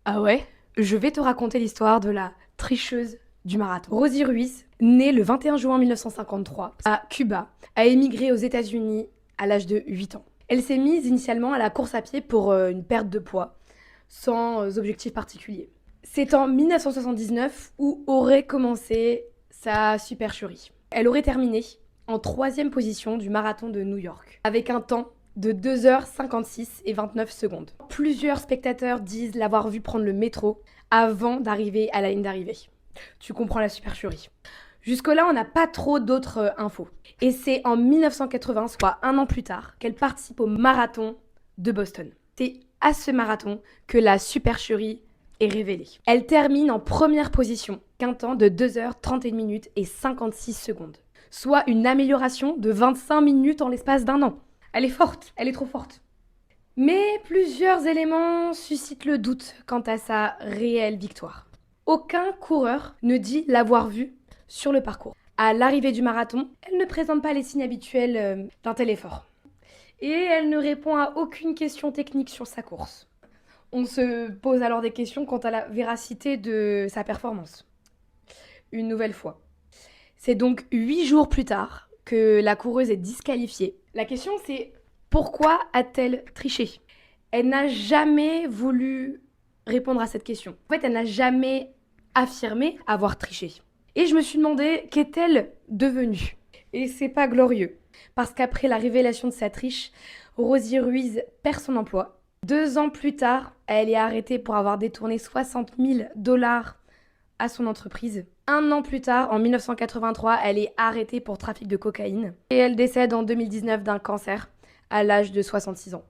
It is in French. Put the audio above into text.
Ah ouais? Je vais te raconter l'histoire de la tricheuse du marathon. Rosie Ruiz, née le 21 juin 1953 à Cuba, a émigré aux États-Unis à l'âge de 8 ans. Elle s'est mise initialement à la course à pied pour une perte de poids, sans objectif particulier. C'est en 1979 où aurait commencé sa supercherie. Elle aurait terminé en troisième position du marathon de New York, avec un temps de 2h56 et 29 secondes. Plusieurs spectateurs disent l'avoir vue prendre le métro avant d'arriver à la ligne d'arrivée. Tu comprends la supercherie. Jusque-là, on n'a pas trop d'autres infos. Et c'est en 1980, soit un an plus tard, qu'elle participe au marathon de Boston. C'est à ce marathon que la supercherie est révélée. Elle termine en première position, qu'un temps de 2h31 minutes et 56 secondes, soit une amélioration de 25 minutes en l'espace d'un an. Elle est forte, elle est trop forte. Mais plusieurs éléments suscitent le doute quant à sa réelle victoire. Aucun coureur ne dit l'avoir vue sur le parcours. À l'arrivée du marathon, elle ne présente pas les signes habituels d'un tel effort. Et elle ne répond à aucune question technique sur sa course. On se pose alors des questions quant à la véracité de sa performance. Une nouvelle fois. C'est donc 8 jours plus tard que la coureuse est disqualifiée. La question c'est pourquoi a-t-elle triché? Elle n'a jamais voulu répondre à cette question. En fait, elle n'a jamais affirmé avoir triché. Et je me suis demandé qu'est-elle devenue? Et c'est pas glorieux. Parce qu'après la révélation de sa triche, Rosie Ruiz perd son emploi. 2 ans plus tard, elle est arrêtée pour avoir détourné 60 000 $ à son entreprise. Un an plus tard, en 1983, elle est arrêtée pour trafic de cocaïne. Et elle décède en 2019 d'un cancer à l'âge de 66 ans.